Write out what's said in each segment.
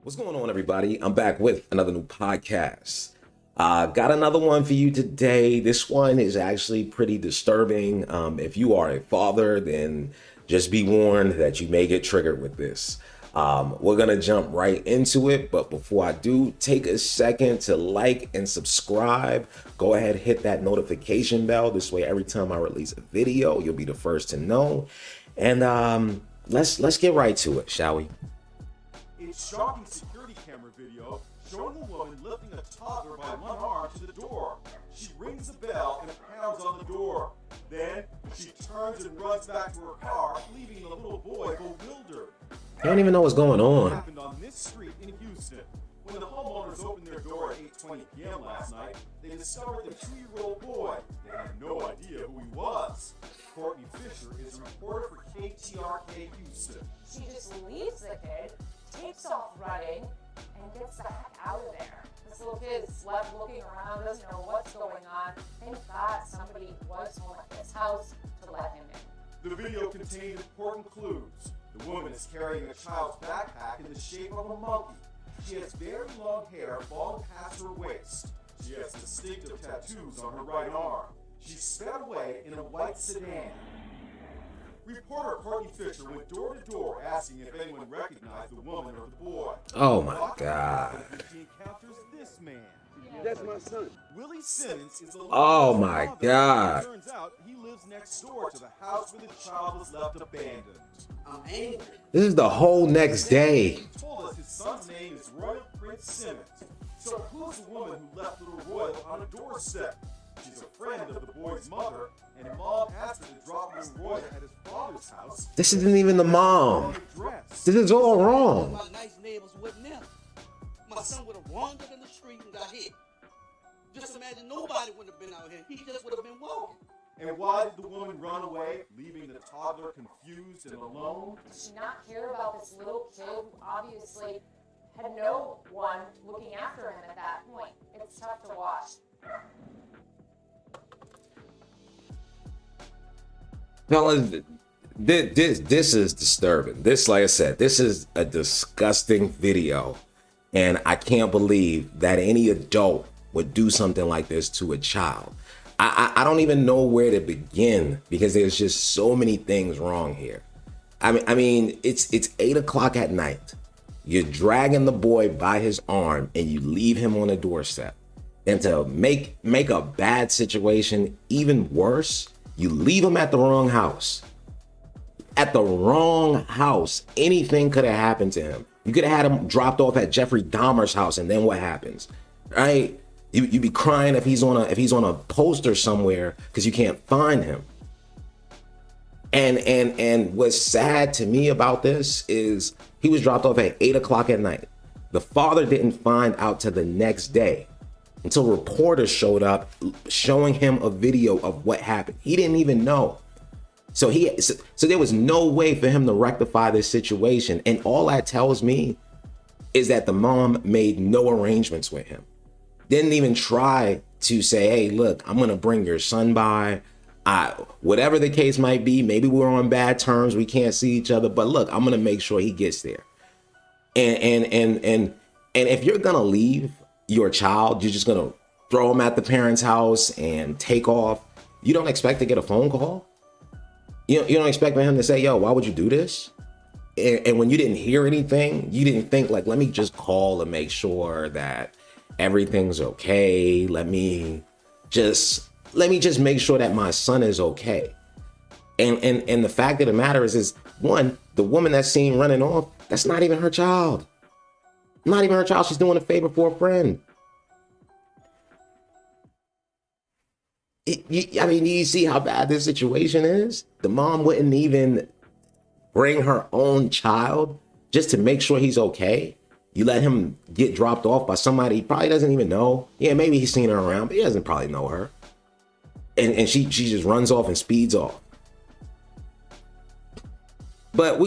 What's going on, everybody? I'm back with another new podcast. Got another one for you today. This one is actually pretty disturbing. If you are a father, then just be warned that you may get triggered with this. We're going to jump right into it. But before I do, take a second to like and subscribe. Go ahead, hit that notification bell. This way, every time I release a video, you'll be the first to know. And let's get right to it, shall we? It's shocking security camera video showing a woman lifting a toddler by one arm to the door. She rings the bell and pounds on the door. Then she turns and runs back to her car, leaving the little boy bewildered. I don't even know what's going It on. happened on this street in Houston. When the homeowners opened their door at 8:20 p.m. last night, they discovered the 2-year-old boy. They had no idea who he was. Courtney Fisher is a reporter for KTRK Houston. She just leaves the kid, takes off running, and gets the heck out of there. This little kid's left looking around, doesn't know what's going on. Thank God somebody was home at this house to let him in. The video contained important clues. The woman is carrying a child's backpack in the shape of a monkey. She has very long hair falling past her waist. She has distinctive tattoos on her right arm. She sped away in a white sedan. Reporter Courtney Fisher went door to door asking if anyone recognized the woman or the boy. Oh my God. She encounters this man. That's my son. Willie Simmons is the Oh little my father. God. It turns out he lives next door to the house where the child was left abandoned. I'm angry. This is the whole next day. He told us his son's name is Royal Prince Simmons. So who's the woman who left little Royal on a doorstep? She's a friend of the boy's mother, and mom asked her to drop little Royal at his father's house. This isn't even the mom. This is all wrong. My nice neighbors wasn't there. My son would have wandered in the street and got hit. Just imagine nobody would have been out here. He just would have been walking. And why did the woman run away, leaving the toddler confused and alone? Did she not care about this little kid who obviously had no one looking after him at that point? It's tough to watch. Fellas, this is disturbing. This, like I said, this is a disgusting video. And I can't believe that any adult would do something like this to a child. I don't even know where to begin because there's just so many things wrong here. I mean, it's 8 o'clock at night. You're dragging the boy by his arm and you leave him on the doorstep. And to make a bad situation even worse, you leave him at the wrong house. At the wrong house. Anything could have happened to him. You could have had him dropped off at Jeffrey Dahmer's house, and then what happens? Right? You'd be crying if he's on a poster somewhere because you can't find him. And what's sad to me about this is he was dropped off at 8 o'clock at night. The father didn't find out till the next day until reporters showed up showing him a video of what happened. He didn't even know. So there was no way for him to rectify this situation. And all that tells me is that the mom made no arrangements with him. Didn't even try to say, hey, look, I'm going to bring your son by. Whatever the case might be, maybe we're on bad terms. We can't see each other. But look, I'm going to make sure he gets there. And if you're going to leave your child, you're just going to throw him at the parent's house and take off. You don't expect to get a phone call. You don't expect for him to say, yo, why would you do this? And when you didn't hear anything, you didn't think like, let me just call and make sure that everything's okay. Let me just make sure that my son is okay. And the fact of the matter is one, the woman that's seen running off, that's not even her child. Not even her child. She's doing a favor for a friend. I mean, you see how bad this situation is? The mom wouldn't even bring her own child just to make sure he's okay. You let him get dropped off by somebody he probably doesn't even know. Yeah, maybe he's seen her around, but he doesn't probably know her. And she just runs off and speeds off. But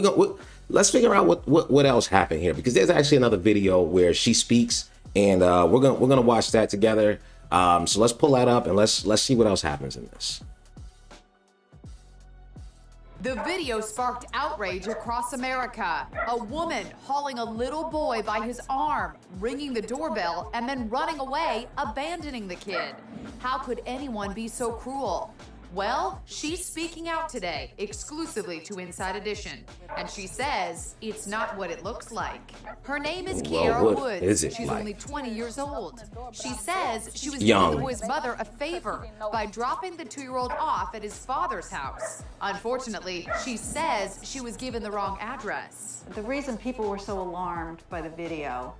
let's figure out what else happened here, because there's actually another video where she speaks, and we're gonna watch that together. So let's pull that up and let's see what else happens in this. The video sparked outrage across America. A woman hauling a little boy by his arm, ringing the doorbell, and then running away, abandoning the kid. How could anyone be so cruel? Well, she's speaking out today, exclusively to Inside Edition, and she says it's not what it looks like. Her name is Kiera what Woods. is it She's like? only 20 years old. She says she was Young. giving the boy's mother a favor by dropping the 2-year-old off at his father's house. Unfortunately, she says she was given the wrong address. The reason people were so alarmed by the video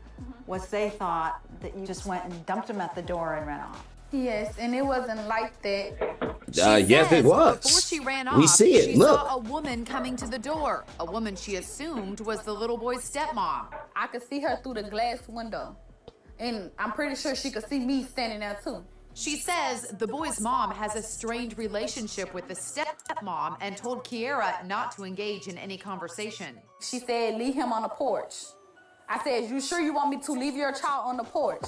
was they thought that you just went and dumped him at the door and ran off. Yes, and it wasn't like that. Yes, it was. Before she ran We off, see it. she Look. saw a woman coming to the door. A woman she assumed was the little boy's stepmom. I could see her through the glass window. And I'm pretty sure she could see me standing there too. She says the boy's mom has a strained relationship with the stepmom and told Kiera not to engage in any conversation. She said, leave him on the porch. I said, you sure you want me to leave your child on the porch?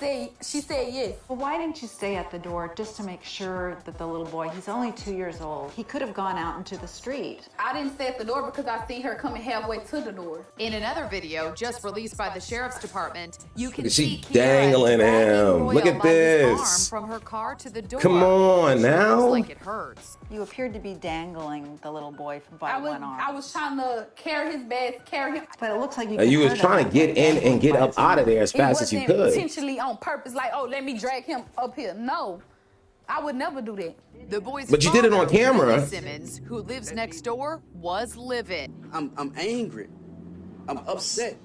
She said yes. Well, why didn't you stay at the door just to make sure that the little boy, he's only 2 years old, he could have gone out into the street. I didn't stay at the door because I see her coming halfway to the door. In another video just released by the sheriff's department, you can Look at see she Kiera dangling dragging him. Royal Look at by his arm this. from her car to the door. Come on She now. looks like it hurts. You appeared to be dangling the little boy by I one arm. was trying to carry his bag, carry him. But it looks like you You was hurt trying him to get in and get by up his out of arm. there as fast as you It wasn't could. intentionally on purpose, like, oh, let me drag him up here. No, I would never do that. The boy's But you did it on father, camera. Billy Simmons, who lives next door, was livid. I'm angry. I'm upset.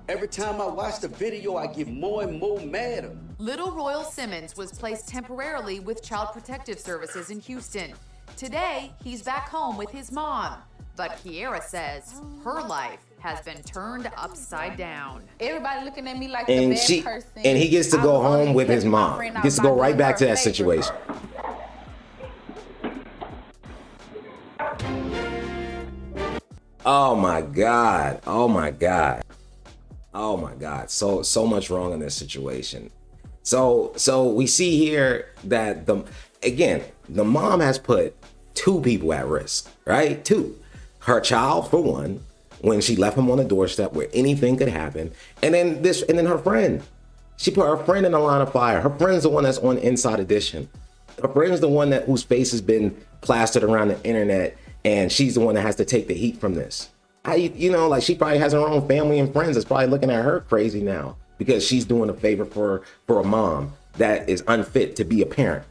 Every time I watch the video, I get more and more madder. Little Royal Simmons was placed temporarily with Child Protective Services in Houston. Today, he's back home with his mom. But Kiera says her life has been turned upside down. Everybody looking at me like And the bad she person. and he gets to I go was only home with his helping my mom. friend He out gets to by go right doing back her to a that favor. situation. Oh my God. Oh my God. Oh my God. So much wrong in this situation. So we see here that the mom has put two people at risk, right? Two. Her child, for one, when she left him on the doorstep where anything could happen, and then her friend. She put her friend in the line of fire. Her friend's the one that's on Inside Edition. Her friend's the one whose face has been plastered around the internet, and she's the one that has to take the heat from this. She probably has her own family and friends that's probably looking at her crazy now because she's doing a favor for a mom that is unfit to be a parent.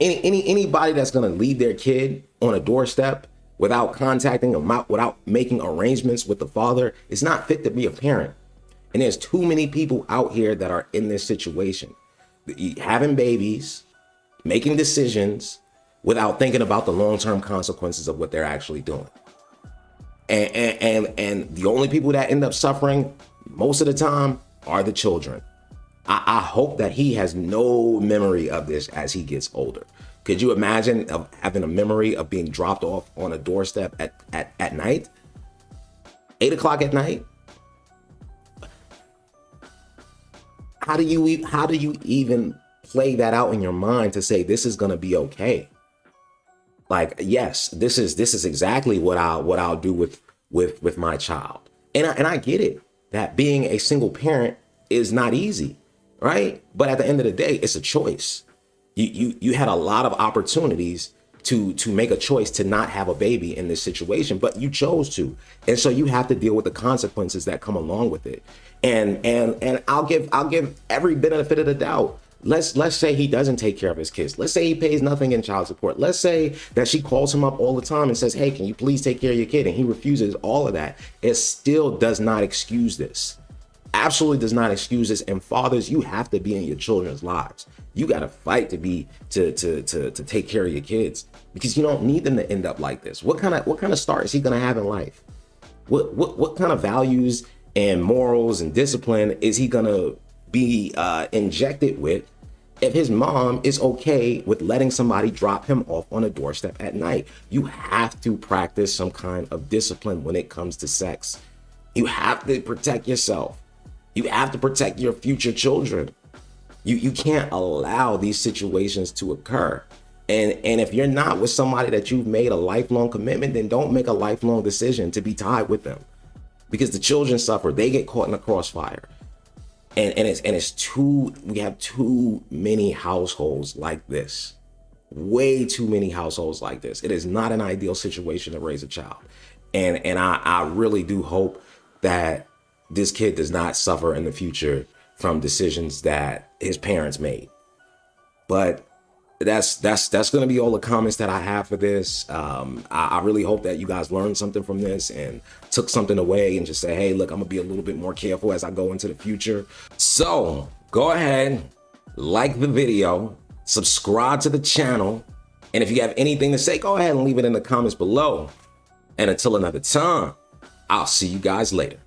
Anybody that's gonna leave their kid on a doorstep without contacting them, without making arrangements with the father, is not fit to be a parent. And there's too many people out here that are in this situation, having babies, making decisions without thinking about the long-term consequences of what they're actually doing. And the only people that end up suffering most of the time are the children. I hope that he has no memory of this as he gets older. Could you imagine having a memory of being dropped off on a doorstep at night? 8 o'clock at night? How do you even play that out in your mind to say this is gonna be okay? Like, yes, this is exactly what I'll do with my child. And I get it that being a single parent is not easy, right? But at the end of the day, it's a choice. You had a lot of opportunities to make a choice to not have a baby in this situation, but you chose to. And so you have to deal with the consequences that come along with it. And I'll give every benefit of the doubt. Let's say he doesn't take care of his kids. Let's say he pays nothing in child support. Let's say that she calls him up all the time and says, hey, can you please take care of your kid? And he refuses all of that. It still does not excuse this. Absolutely does not excuse this. And fathers, you have to be in your children's lives. You got to fight to take care of your kids because you don't need them to end up like this. What kind of start is he going to have in life? What kind of values and morals and discipline is he going to be injected with if his mom is okay with letting somebody drop him off on a doorstep at night? You have to practice some kind of discipline when it comes to sex. You have to protect yourself. You have to protect your future children. You can't allow these situations to occur. And if you're not with somebody that you've made a lifelong commitment, then don't make a lifelong decision to be tied with them, because the children suffer. They get caught in the crossfire. And we have too many households like this. Way too many households like this. It is not an ideal situation to raise a child. And I really do hope that this kid does not suffer in the future from decisions that his parents made. But that's going to be all the comments that I have for this. I really hope that you guys learned something from this and took something away and just say, hey, look, I'm gonna be a little bit more careful as I go into the future. So go ahead, like the video, subscribe to the channel. And if you have anything to say, go ahead and leave it in the comments below. And until another time, I'll see you guys later.